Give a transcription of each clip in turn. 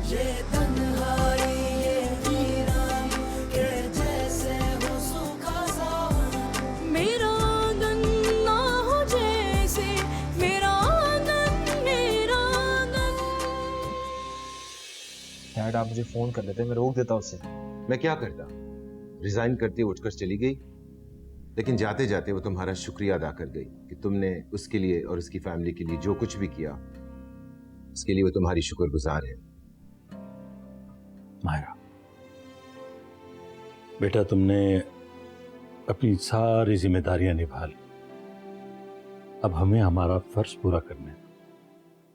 ये तन्हाई ये वीरानी के जैसे हो सूखा सा मेरा आंगन ना हो जैसे मेरा आंगन मेरा आंगन। डैड आप मुझे फोन कर लेते, मैं रोक देता उससे। मैं क्या करता? रिजाइन करती उठकर चली गई, लेकिन जाते जाते वो तुम्हारा शुक्रिया अदा कर गई कि तुमने उसके लिए और उसकी फैमिली के लिए जो कुछ भी किया, उसके लिए वो तुम्हारी शुक्रगुजार है। मायरा बेटा, तुमने अपनी सारी जिम्मेदारियां निभा ली। अब हमें हमारा फर्ज पूरा करना है।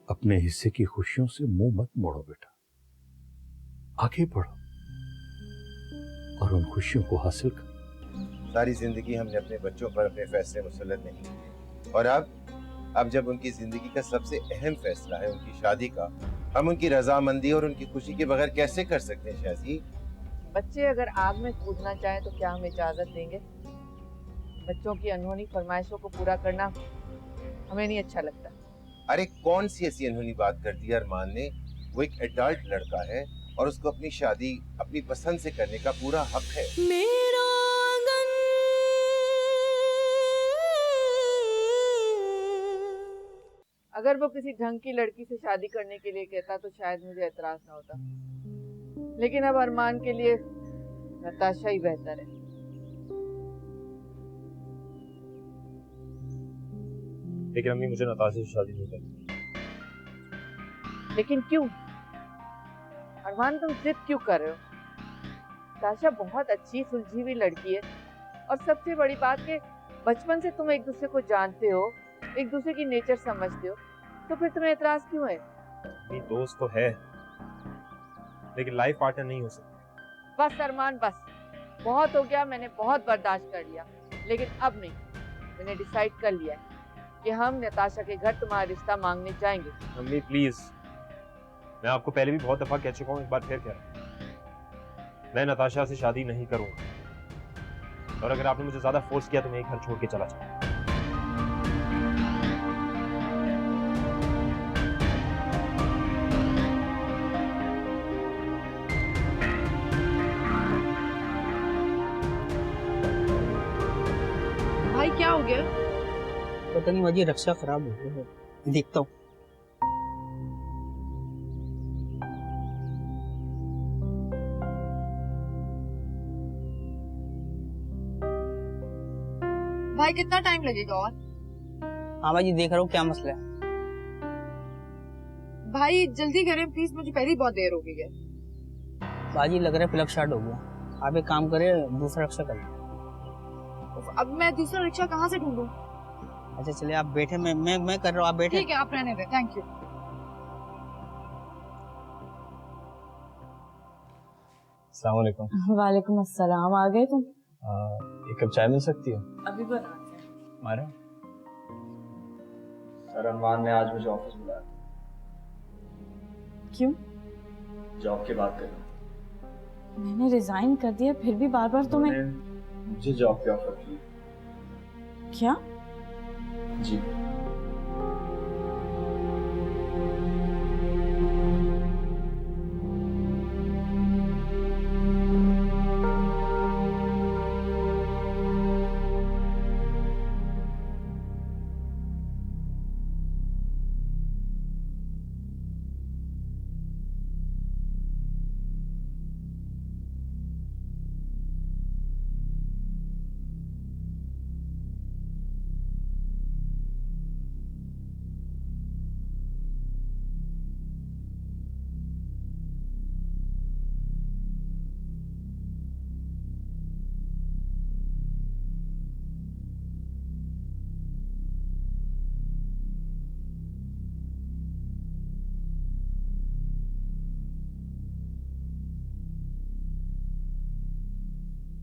अपने हिस्से की खुशियों से मुंह मत मोड़ो बेटा, आगे बढ़ो और उन खुशियों को हासिल करो। सारी जिंदगी हमने अपने बच्चों पर अपने फैसले मुसल्लत नहीं किए, और अब जब उनकी जिंदगी का सबसे अहम फैसला है उनकी शादी का, हम उनकी रजामंदी और उनकी खुशी के बगैर कैसे कर सकते हैं शाजी? बच्चे अगर आग में कूदना चाहें तो क्या हम इजाजत देंगे? बच्चों की अनहोनी फरमाइशों को पूरा करना हमें नहीं अच्छा लगता। अरे कौन सी ऐसी अनहोनी बात कर दी अरमान ने? वो एक एडल्ट लड़का है और उसको अपनी शादी अपनी पसंद से करने का पूरा हक है। मेरा आंगन अगर वो किसी ढंग की लड़की से शादी करने के लिए कहता तो शायद मुझे एतराज ना होता, लेकिन अब अरमान के लिए नताशा ही बेहतर है। लेकिन अम्मी मुझे नताशा से शादी नहीं करनी। लेकिन क्यों अरमान, तुम जिद क्यों कर रहे हो? नताशा बहुत अच्छी सुलझी हुई लड़की है, और सबसे बड़ी बात कि बचपन से तुम एक दूसरे को जानते हो, एक दूसरे की नेचर समझते हो, तो फिर तुम्हें एतराज क्यों है? मेरी दोस्त तो है, लेकिन लाइफ पार्टनर नहीं हो सकती। बस अरमान बस, बहुत हो गया, मैंने बहुत बर्दाश्त कर लिया, लेकिन अब नहीं। मैंने डिसाइड कर लिया है कि हम नताशा के घर तुम्हारा रिश्ता मांगने जाएंगे। अम्मी प्लीज, मैं आपको पहले भी बहुत दफा कह चुका हूँ, एक बार फिर कह रहा हूँ, मैं नताशा से शादी नहीं करूंगा, और अगर आपने मुझे ज्यादा फोर्स किया तो मैं घर छोड़ के चला जाऊंगा। भाई क्या हो गया? पता नहीं मुझे रक्षा खराब हो गई है, देखता हूँ। भाई कितना टाइम लगेगा और? हाँ भाई जी, देख रहा हूँ क्या मसला है। भाई जल्दी करें प्लीज, मुझे पहले ही बहुत देर हो गई है। बाजी लग रहा है प्लग शॉर्ट हो गया। आप एक काम करें, दूसरा रक्षा कर लें। अब मैं दूसरा रिक्शा कहाँ से ढूंढूं? अच्छा चलिए आप बैठे, मैं कर रहा हूँ, आप बैठे। ठीक है, आप रहने दें, थैंक यू। अस्सलाम वालेकुम। वालेकुम अस्सलाम। आ गए तुम? एक कप चाय मिल सकती है? अभी बनाते हैं। मारा सर, अरमान ने आज मुझे ऑफिस बुलाया। क्यों? जॉब की बात करना। मैंने रिजाइन कर दिया, फिर भी बार बार तुम्हें। मुझे जॉब की ऑफर की। क्या? जी।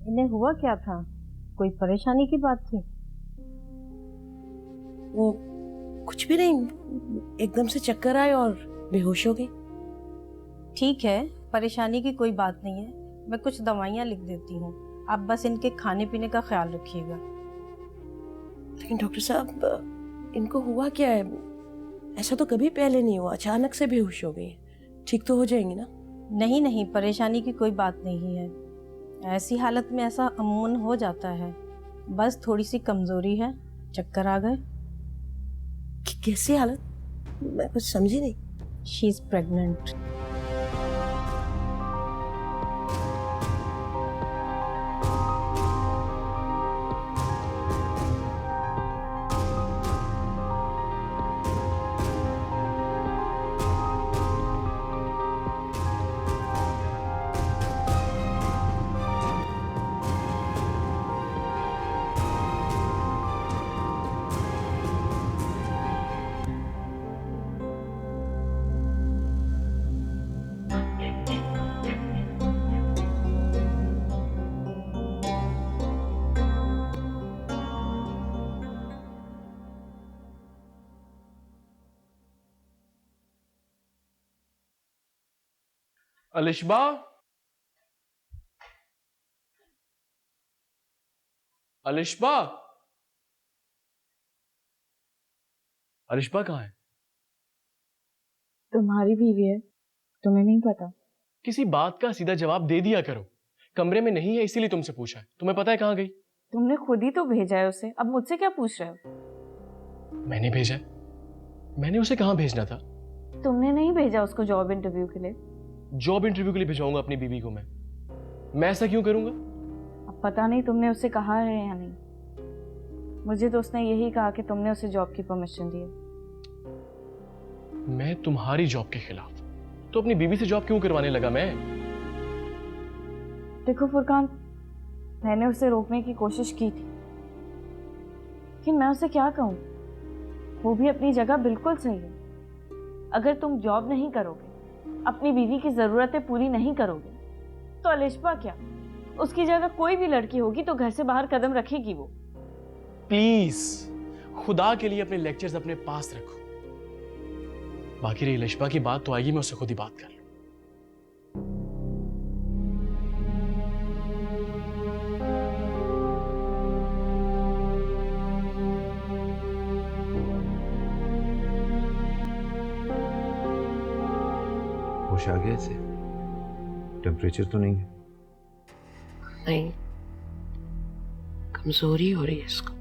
इन्हें हुआ क्या था? कोई परेशानी की बात थी? वो कुछ भी नहीं, एकदम से चक्कर आए और बेहोश हो गई। ठीक है, परेशानी की कोई बात नहीं है, मैं कुछ दवाइयाँ लिख देती हूँ, आप बस इनके खाने पीने का ख्याल रखिएगा। लेकिन डॉक्टर साहब, इनको हुआ क्या है? ऐसा तो कभी पहले नहीं हुआ, अचानक से बेहोश हो गई। ठीक तो हो जाएंगी ना? नहीं नहीं, परेशानी की कोई बात नहीं है। ऐसी हालत में ऐसा अमूमन हो जाता है। बस थोड़ी सी कमजोरी है, चक्कर आ गए। कैसी हालत? मैं कुछ समझी नहीं। She is pregnant. Alishba, Alishba, Alishba कहाँ है? तुम्हारी बीवी है, तुम्हें नहीं पता? किसी बात का सीधा जवाब दे दिया करो। कमरे में नहीं है इसीलिए तुमसे पूछा है। तुम्हें पता है कहाँ गई? तुमने खुद ही तो भेजा है उसे, अब मुझसे क्या पूछ रहे हो? मैंने भेजा है? मैंने उसे कहाँ भेजना था? तुमने नहीं भेजा उसको जॉब इंटरव्यू के लिए? जॉब इंटरव्यू के लिए भेजाऊंगा अपनी बीवी को मैं ऐसा क्यों करूंगा? अब पता नहीं तुमने उससे कहा है या नहीं। मुझे तो उसने यही कहा कि तुमने उसे जॉब की परमिशन दी है। मैं तुम्हारी जॉब के खिलाफ तो अपनी बीवी से जॉब क्यों करवाने लगा मैं? देखो फुरकान, मैंने उसे रोकने की कोशिश की थी, लेकिन मैं उसे क्या कहूँ, वो भी अपनी जगह बिल्कुल सही है। अगर तुम जॉब नहीं करोगे, अपनी बीवी की जरूरतें पूरी नहीं करोगे, तो अलिशबा क्या, उसकी जगह कोई भी लड़की होगी तो घर से बाहर कदम रखेगी वो। प्लीज खुदा के लिए अपने लेक्चर्स अपने पास रखो। बाकी रही अलिशबा की बात तो आएगी, मैं उससे खुद ही बात कर लूं। होश आ गया इसे? टेम्परेचर तो नहीं है? नहीं, कमजोरी हो रही है इसको।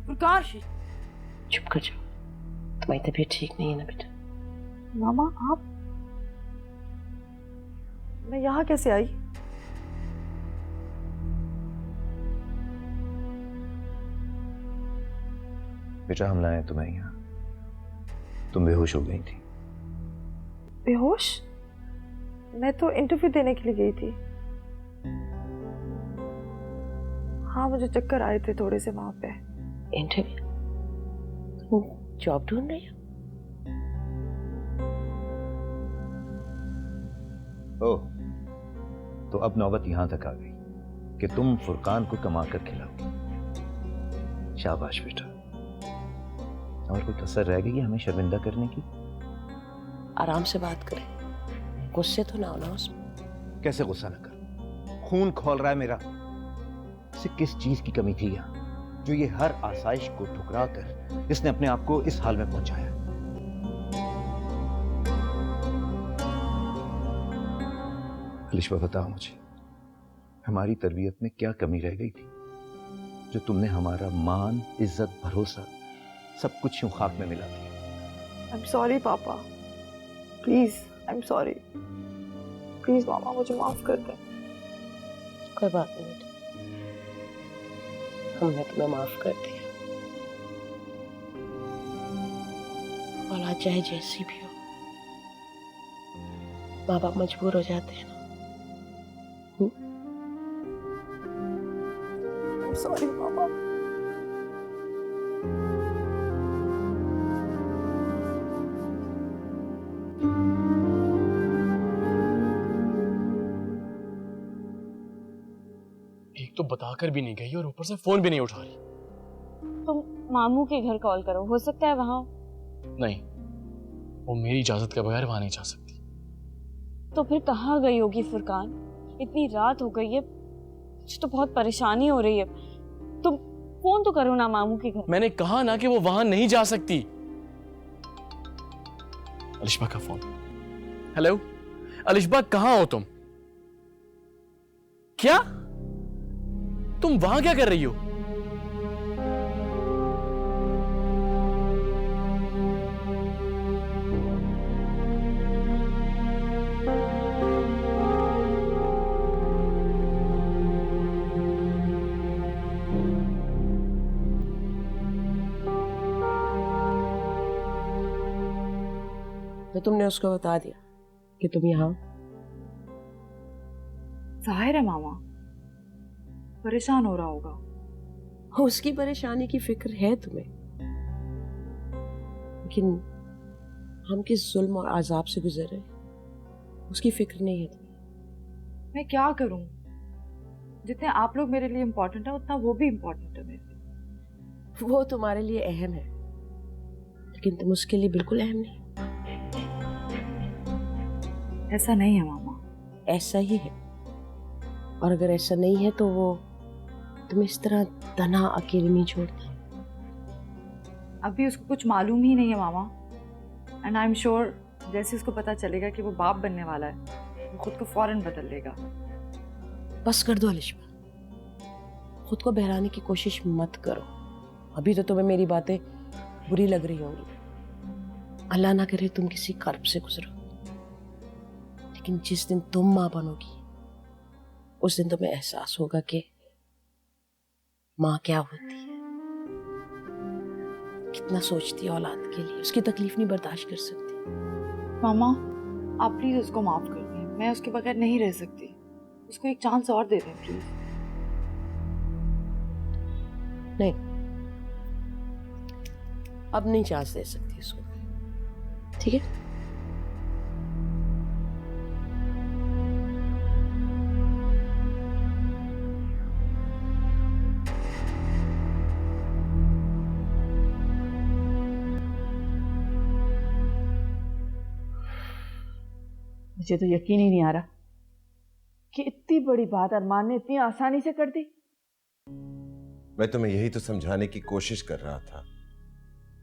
प्रकाश, चुप कर जाओ, तुम्हारी तबीयत ठीक नहीं है ना बेटा? मामा आप, मैं यहाँ कैसे आई? बेटा हम लाए तुम्हें यहाँ, तुम बेहोश हो गई थी। बेहोश? मैं तो इंटरव्यू देने के लिए गई थी। हाँ, मुझे चक्कर आए थे थोड़े से वहां पे। इंटरव्यू? तुम जॉब ढूंढ रही हो? ओह, तो अब नौबत यहां तक आ गई कि तुम फुरकान को कमा कर खिलाओ। शाबाश बेटा। और कोई कसर रह गई है हमें शर्मिंदा करने की? आराम से बात करें, गुस्से तो ना होना उसमें। कैसे गुस्सा न कर, खून खौल रहा है मेरा। इसे किस चीज की कमी थी यहाँ जो ये हर आसाइश को ठुकरा कर इसने अपने आप को इस हाल में पहुंचाया? अलिशबा बताओ मुझे, हमारी तरबियत में क्या कमी रह गई थी जो तुमने हमारा मान, इज्जत, भरोसा सब कुछ यूं खाक में मिला दिया? आई एम सॉरी पापा, please I am sorry. Please मामा मुझे माफ कर दें। कोई बात नहीं बेटा, हमने तुम्हें माफ कर दिया। औलाद चाहे जैसी भी हो, माँ बाप मजबूर हो जाते हैं ना। सॉरी मामा। एक तो बताकर भी नहीं गई और ऊपर से फोन भी नहीं उठा रही। तुम मामू के घर कॉल करो, हो सकता है वहां। नहीं, वो मेरी इजाजत के बगैर वहां नहीं जा सकती। तो फिर कहाँ गई होगी फुरकान? इतनी रात हो गई है, मुझे तो बहुत परेशानी हो रही है। तुम फोन तो करो ना मामू के घर। मैंने कहा ना कि वो वहां नहीं जा सकती। अलिशबा का फोन। हेलो अलिशबा, कहां हो तुम? क्या तुम वहां क्या कर रही हो? तो तुमने उसको बता दिया कि तुम यहाँ हो? जाहिर है मामा परेशान हो रहा होगा। उसकी परेशानी की फिक्र है तुम्हें, लेकिन हम किस जुल्म और आजाब से गुजर रहे हैं उसकी फिक्र नहीं है तुम्हें। मैं क्या करूं? जितने आप लोग मेरे लिए इम्पोर्टेंट है उतना वो भी इम्पोर्टेंट है मेरे लिए। वो तुम्हारे लिए अहम है, लेकिन तुम उसके लिए बिल्कुल अहम नहीं। ऐसा नहीं है मामा। ऐसा ही है, और अगर ऐसा नहीं है तो वो तुम्हें इस तरह तन्हा अकेले नहीं छोड़ता। अभी उसको कुछ मालूम ही नहीं है मामा, एंड आई एम श्योर जैसे उसको पता चलेगा कि वो बाप बनने वाला है वो खुद को फौरन बदल लेगा। बस कर दो अलिशबा, खुद को बहलाने की कोशिश मत करो। अभी तो तुम्हें मेरी बातें बुरी लग रही होंगी, अल्लाह ना करे तुम किसी कर्ब से गुजरो, लेकिन जिस दिन तुम माँ बनोगी उस दिन तुम्हें एहसास होगा कि माँ क्या होती है, कितना सोचती है औलाद के लिए, उसकी तकलीफ नहीं बर्दाश्त कर सकती। मामा आप प्लीज उसको माफ कर दें, मैं उसके बगैर नहीं रह सकती। उसको एक चांस और दे दें प्लीज। नहीं, अब नहीं चांस दे सकती उसको, ठीक है? मुझे तो यकीन ही नहीं आ रहा कि इतनी बड़ी बात अरमान ने इतनी आसानी से कर दी। मैं तुम्हें यही तो समझाने की कोशिश कर रहा था।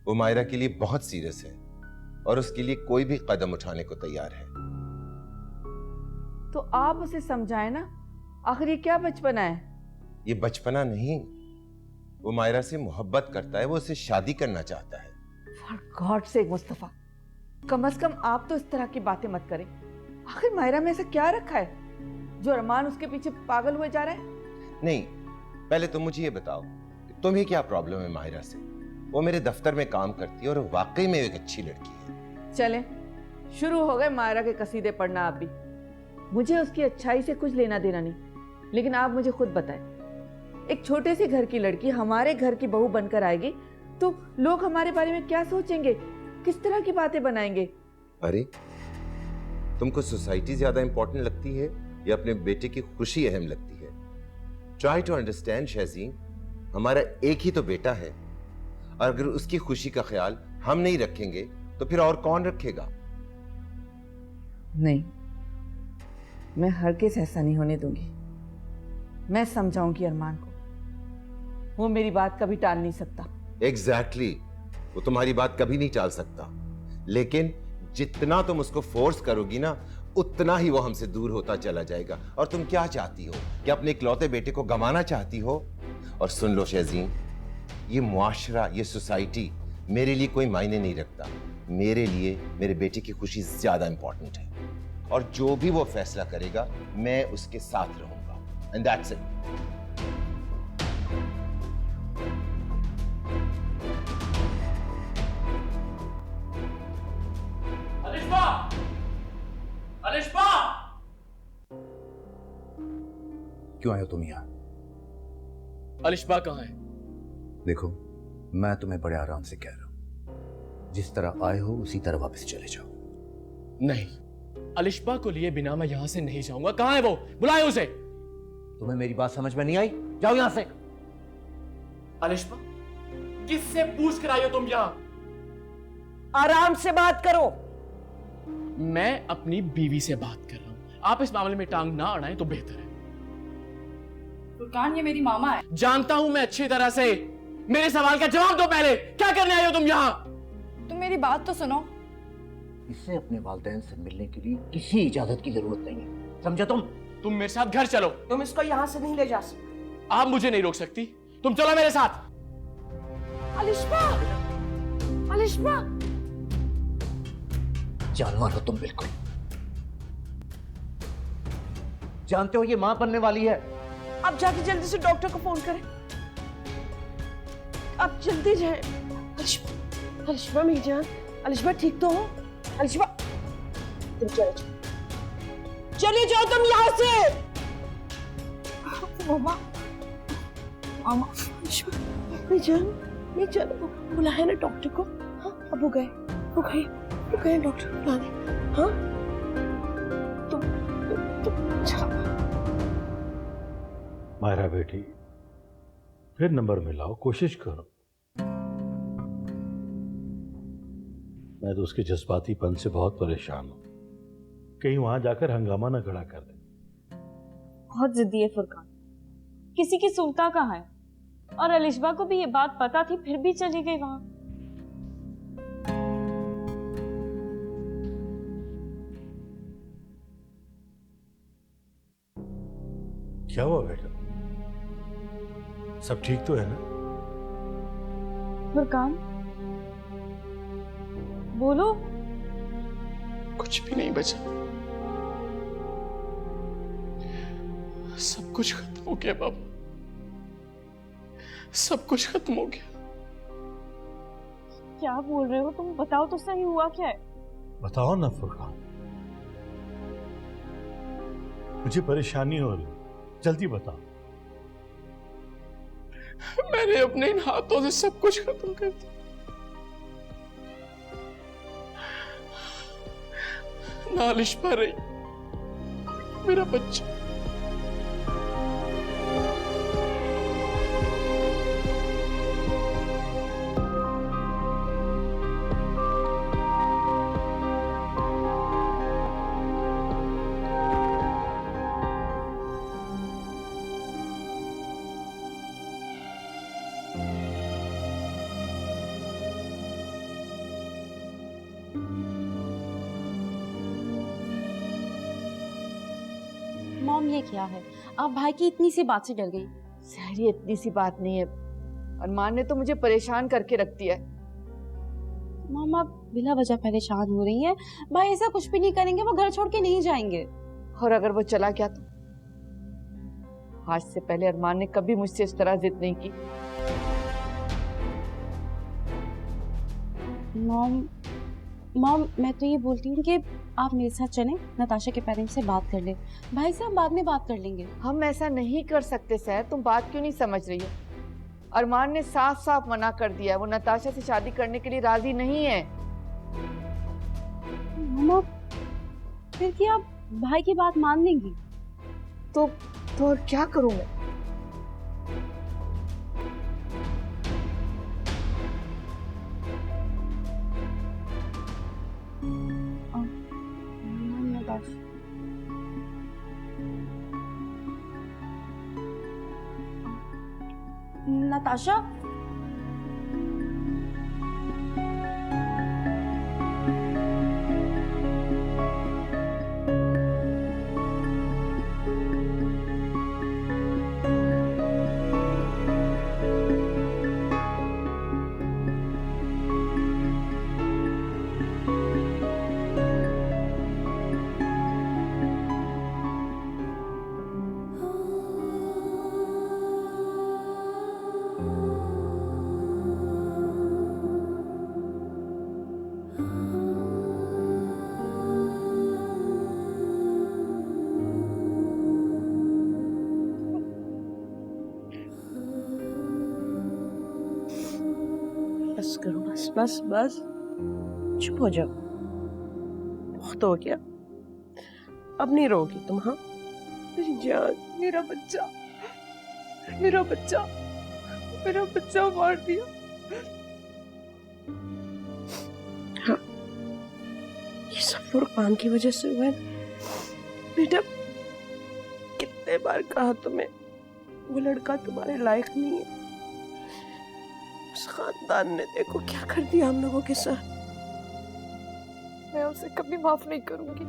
वो मायरा के लिए बहुत सीरियस है और उसके लिए कोई भी कदम उठाने को तैयार है। तो आप उसे समझाएं ना, आखिर ये क्या बचपना है? ये बचपना नहीं, वो मायरा से मोहब्बत करता है, वो उससे शादी करना चाहता है। फॉर गॉड सेक मुस्तफा, कम से कम आप तो इस तरह की बातें मत करें। आखिर मायरा में ऐसा क्या रखा है जो अरमान उसके पीछे पागल हुए जा रहा है? नहीं, पहले तुम मुझे ये बताओ तुम्हें क्या प्रॉब्लम है मायरा से? वो मेरे दफ्तर में काम करती है और वाकई में एक अच्छी लड़की है। चलें, शुरू हो गए मायरा के कसीदे पढ़ना। आप भी, मुझे उसकी अच्छाई से कुछ लेना देना नहीं, लेकिन आप मुझे खुद बताएं, एक छोटे से घर की लड़की हमारे घर की बहू बनकर आएगी तो लोग हमारे बारे में क्या सोचेंगे, किस तरह की बातें बनाएंगे? अरे तुमको सोसाइटी ज्यादा इंपॉर्टेंट लगती है या अपने बेटे की खुशी अहम लगती है? ट्राई टू अंडरस्टैंड शहजीन, हमारा एक ही तो बेटा है, और अगर उसकी खुशी का ख्याल हम नहीं रखेंगे तो फिर और कौन रखेगा? नहीं, मैं हरगिज़ ऐसा नहीं होने दूंगी। मैं समझाऊंगी अरमान को, वो मेरी बात कभी टाल नहीं सकता। एग्जैक्टली, वो तुम्हारी बात कभी नहीं टाल सकता, लेकिन जितना तुम उसको फोर्स करोगी ना उतना ही वो हमसे दूर होता चला जाएगा। और तुम क्या चाहती हो कि अपने इकलौते बेटे को गंवाना चाहती हो? और सुन लो शहजीन, ये मुआशरा, ये सोसाइटी मेरे लिए कोई मायने नहीं रखता। मेरे लिए मेरे बेटे की खुशी ज्यादा इंपॉर्टेंट है, और जो भी वो फैसला करेगा मैं उसके साथ रहूंगा, and that's it. Alishba! Alishba! क्यों आए हो तुम यहाँ? अलिशबा कहाँ है? देखो, मैं तुम्हें बड़े आराम से कह रहा हूं, जिस तरह आए हो उसी तरह वापस चले जाओ। नहीं, अलिशबा को लिए बिना मैं यहां से नहीं जाऊंगा। कहाँ है वो? बुलाए उसे। तुम्हें मेरी बात समझ में नहीं आई? जाओ यहां से। अलिशबा, किससे पूछ कर आई हो तुम यहाँ? आराम से बात करो। मैं अपनी बीवी से बात कर रहा हूं, आप इस मामले में टांग ना अड़ाएं तो बेहतर है। फुरकान, ये मेरी मामा है। जानता हूं मैं अच्छी तरह से। मेरे सवाल का जवाब दो पहले, क्या करने आए हो तुम यहाँ? तुम मेरी बात तो सुनो। इसे अपने वालिदैन से मिलने के लिए किसी इजाजत की जरूरत नहीं है, समझा तुम? तुम मेरे साथ घर चलो। तुम इसको यहाँ से नहीं ले जा सकते। आप मुझे नहीं रोक सकती, तुम चलो मेरे साथ। अलिश्बा, अलिश्बा, जानवर हो तुम बिल्कुल। जानते हो ये मां बनने वाली है। अब जाके जल्दी से डॉक्टर को फोन करें। अब जल्दी जाए। अलिश्बा, अलिश्बा मेरी जान, अलिश्बा ठीक तो हो? अलिश्बा, तुम चले जाओ, चले जाओ तुम यहाँ से। मामा, मामा, अलिश्बा मेरी जान, नहीं चलो, बुलाया है ना डॉक्टर को? हाँ, अब वो गए डॉक्टर बुलाने। हाँ, तुम मायरा बेटी, फिर नंबर मिलाओ, कोशिश करो। मैं तो उसके जज्बातीपन से बहुत परेशान हूं, कहीं वहां जाकर हंगामा ना खड़ा कर दे। बहुत जिद्दी है फुरकान, किसी की सुनता कहाँ है। और अलिश्बा को भी ये बात पता थी, फिर भी चली गई वहां। क्या हुआ बेटा, सब ठीक तो है ना? फुरकान बोलो। कुछ भी नहीं बचा, सब कुछ खत्म हो गया बाबा, सब कुछ खत्म हो गया। क्या बोल रहे हो तुम? बताओ तो सही, हुआ क्या है? बताओ ना फुरकान, मुझे परेशानी हो रही, जल्दी बताओ। मैंने अपने इन हाथों से सब कुछ खत्म कर दिया। ना अलिश्बा रही, मेरा बच्चा। मॉम ये क्या है? आप भाई की इतनी सी बात से डर गई? सहरी, इतनी सी बात नहीं है। अरमान ने तो मुझे परेशान करके रख दिया है। मॉम आप बिना वजह परेशान हो रही हैं। भाई ऐसा कुछ भी नहीं करेंगे, वो घर छोड़ के नहीं जाएंगे। और अगर वो चला गया तो? आज से पहले अरमान ने कभी मुझसे इस तरह जिद नहीं की। मॉम मैं तो ये बोलती हूँ कि आप मेरे साथ चलें, नताशा के पेरेंट्स से बात कर लें। भाई साहब बाद में बात कर लेंगे। हम ऐसा नहीं कर सकते सर, तुम बात क्यों नहीं समझ रही हो? अरमान ने साफ साफ मना कर दिया है, वो नताशा से शादी करने के लिए राजी नहीं है। मामा फिर क्या आप भाई की बात मान लेंगी? तो और क्या करूं मैं? नताशा बस करो, बस बस बस, चुप हो जाओ, बहुत हो गया, अब नहीं रोगी तुम। हाँ मेरी जान, मेरा बच्चा, मेरा बच्चा, मेरा बच्चा मार दिया। हाँ ये सब फुरकान की वजह से हुआ है बेटा। कितने बार कहा तुम्हें, वो लड़का तुम्हारे लायक नहीं है। उस खानदान ने देखो क्या कर दिया हम लोगों के साथ। मैं उसे कभी माफ नहीं करूंगी।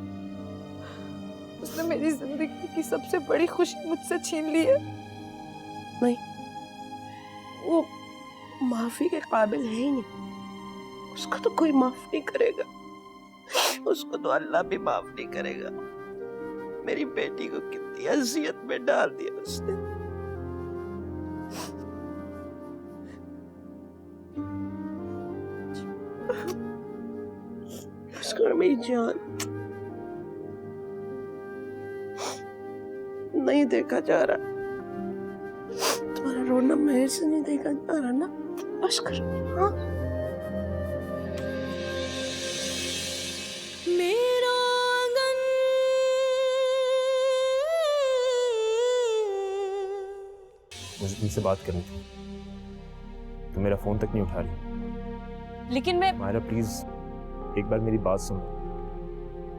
उसने मेरी जिंदगी की सबसे बड़ी खुशी मुझसे छीन ली है। नहीं, वो माफी के काबिल है ही नहीं। उसको तो कोई माफ नहीं करेगा, उसको तो अल्लाह भी माफ नहीं करेगा। मेरी बेटी को कितनी अजियत में डाल दिया उसने। उसको मेरी जान नहीं देखा जा रहा। तुम्हारा रोना मेरे से नहीं देखा जा रहा ना, बस करो। हाँ, मेरा आंगन मुझे तुमसे बात करनी थी, तुम मेरा फोन तक नहीं उठा रही। लेकिन मैं मायरा प्लीज एक बार मेरी बात सुनो।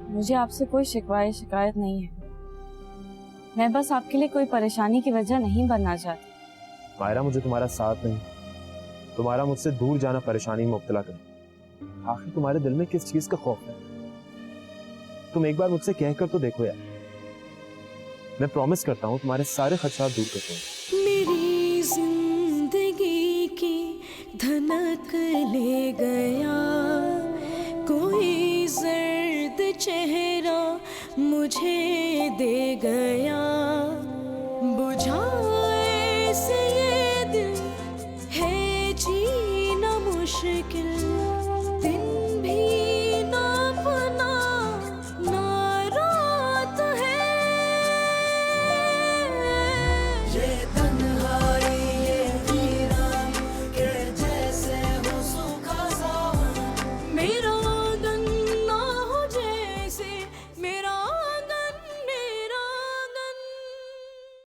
मुझे आपसे कोई शिकायत नहीं है। मैं बस आपके लिए कोई परेशानी की वजह नहीं बनना चाहती। मायरा मुझे तुम्हारा साथ नहीं, तुम्हारा मुझसे दूर जाना परेशानी में मुब्तला कर। आखिर तुम्हारे दिल में किस चीज का खौफ है? तुम एक बार मुझसे कहकर तो देखो यार। मैं प्रॉमिस करता हूँ तुम्हारे सारे खदशात दूर कर दूंगा। मेरी जिंदगी की धनक ले गया कोई जर्द चेहरा मुझे दे गया।